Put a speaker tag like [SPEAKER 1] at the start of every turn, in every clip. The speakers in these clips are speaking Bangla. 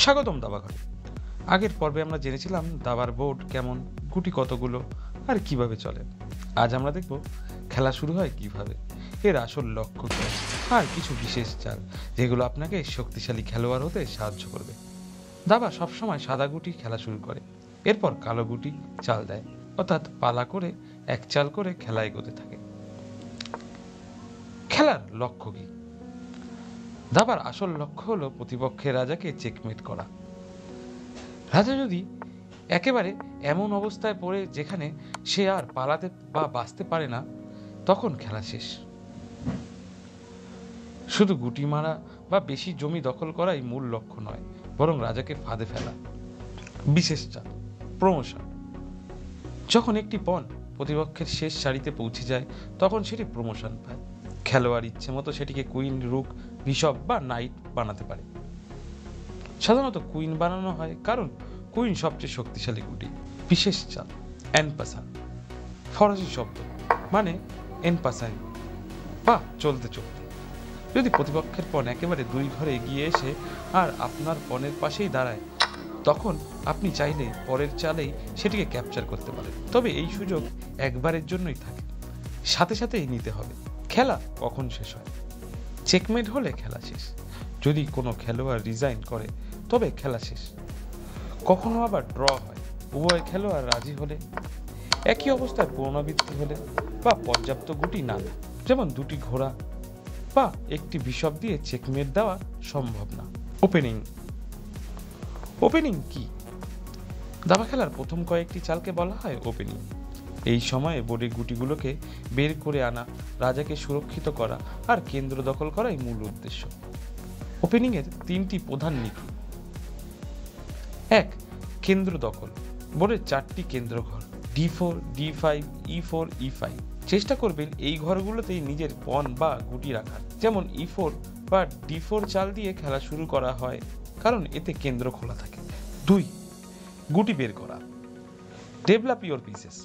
[SPEAKER 1] স্বাগতম দাবাঘরে। আগের পর্বে আমরা জেনেছিলাম দাবার বোর্ড কেমন, গুটি কতগুলো আর কিভাবে চলে। আজ আমরা দেখব খেলা শুরু হয় কিভাবে, এর আসল লক্ষ্য কি আর কিছু বিশেষ চাল যেগুলো আপনাকে শক্তিশালী খেলোয়াড় হতে সাহায্য করবে। দাবা সবসময় সাদা গুটি খেলা শুরু করে, এরপর কালো গুটি চাল দেয়, অর্থাৎ পালা করে এক চাল করে খেলা এগোতে থাকে। খেলার লক্ষ্য কি? দাবার আসল লক্ষ্য হলো প্রতিপক্ষের রাজাকে চেকমেট করা। রাজা যদি একেবারে এমন অবস্থায় পড়ে যেখানে সে আর পালাতে বা বাঁচতে পারে না, তখন খেলা শেষ। শুধু গুটি মারা বা বেশি জমি দখল করাই মূল লক্ষ্য নয়, বরং রাজাকে ফাঁদে ফেলা। বিশেষ চাল, প্রমোশন। যখন একটি পণ প্রতিপক্ষের শেষ সারিতে পৌঁছে যায়, তখন সেটি প্রমোশন পায়। খেলোয়াড় ইচ্ছে মতো সেটিকে কুইন, রুক, বিশপ বা নাইট বানাতে পারে। সাধারণত কুইন বানানো হয় কারণ কুইন সবচেয়ে শক্তিশালী গুটি। বিশেষ চাল, এন পাসান, ফরাসি শব্দ, মানে এন পাসান বা চলতে চলতে। যদি প্রতিপক্ষের পণ একেবারে দুই ঘরে এগিয়ে এসে আর আপনার পণের পাশেই দাঁড়ায়, তখন আপনি চাইলে পরের চালেই সেটিকে ক্যাপচার করতে পারেন। তবে এই সুযোগ একবারের জন্যই থাকে, সাথে সাথেই নিতে হবে। খেলা কখন শেষ হয়? চেকমেট হলে খেলা শেষ। যদি কোনো খেলোয়াড় রিজাইন করে তবে খেলা শেষ। কখনো আবার ড্র হয় উভয় খেলোয়াড় রাজি হলে, একই অবস্থায় পুনরাবৃত্তি হলে বা পর্যাপ্ত গুটি না, যেমন দুটি ঘোড়া বা একটি বিশপ দিয়ে চেকমেট দেওয়া সম্ভব না। ওপেনিং। ওপেনিং কি? দাবা খেলার প্রথম কয়েকটি চালকে বলা হয় ওপেনিং। এই সময়ে বোর্ডের গুটিগুলোকে বের করে আনা, রাজাকে সুরক্ষিত করা আর কেন্দ্র দখল করাই মূল উদ্দেশ্য। ওপেনিং এর তিনটি প্রধান নীতি। 1. কেন্দ্র দখল। বোর্ডের 4টি কেন্দ্র ঘর, D4, D5, E4, E5। চেষ্টা করবেন এই ঘরগুলোতেই নিজের পণ বা গুটি রাখার। যেমন E4 বা D4 চাল দিয়ে খেলা শুরু করা হয় কারণ এতে কেন্দ্র খোলা থাকে। 2. গুটি বের করা। Develop your pieces.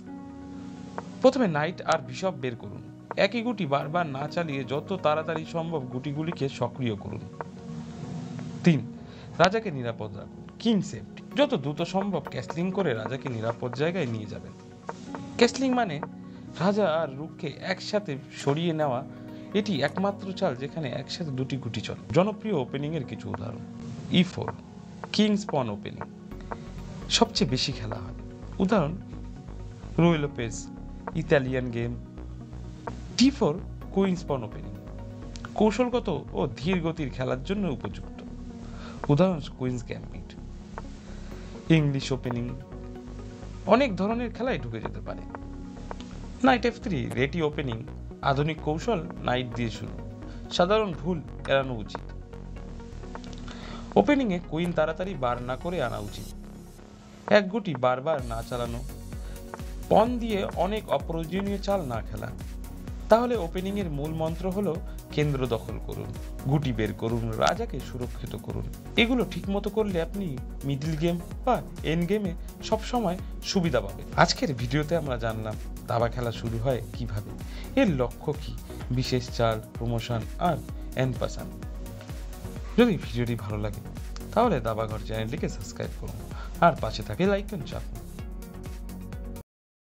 [SPEAKER 1] প্রথমে নাইট আর বিশপ বের করুন। একই গুটি বারবার না চালিয়ে যত তাড়াতাড়ি সম্ভব গুটিগুলিকে সক্রিয় করুন। 3. রাজাকে নিরাপদ রাখুন, কিং সেফটি। যত দ্রুত সম্ভব ক্যাসলিং করে রাজাকে নিরাপদ জায়গায় নিয়ে যাবেন। ক্যাসলিং মানে রাজা আর রুককে একসাথে সরিয়ে নেওয়া। এটি একমাত্র চাল যেখানে একসাথে দুটি গুটি চলে। জনপ্রিয় ওপেনিং এর কিছু উদাহরণ। E4, কিংস পন ওপেনিং, সবচেয়ে বেশি খেলা হয়। উদাহরণ Ruy Lopez, Italian game. D4, queen's pawn opening, কৌশলগত ও ধীর গতির খেলার জন্য উপযুক্ত। উদাহরণ কুইন্স গ্যাম্বিট। ইংলিশ ওপেনিং, অনেক ধরনের খেলায় ঢুকে যেতে পারে। নাইট F3, রেটি ওপেনিং, আধুনিক কৌশল নাইট দিয়ে শুরু। সাধারণ ভুল এড়ানো উচিত। ওপেনিং এ কুইন তাড়াতাড়ি বার না করে আনা উচিত। এক গুটি বারবার না চালানো। পণ দিয়ে অনেক অপ্রয়োজনীয় চাল না খেলা। তাহলে ওপেনিং এর মূল মন্ত্র হলো কেন্দ্র দখল করুন, গুটি বের করুন, রাজাকে সুরক্ষিত করুন। এগুলো ঠিক মতো করলে আপনি মিডল গেম বা এন্ড গেমে সবসময় সুবিধা পাবেন। আজকের ভিডিওতে আমরা জানলাম দাবা খেলা শুরু হয় কিভাবে, এর লক্ষ্য কি, বিশেষ চাল, প্রমোশন আর এন পাসান। যদি ভিডিওটি ভালো লাগে তাহলে দাবাঘর চ্যানেলটিকে সাবস্ক্রাইব করুন আর পাশে থাকে লাইক চাপুন।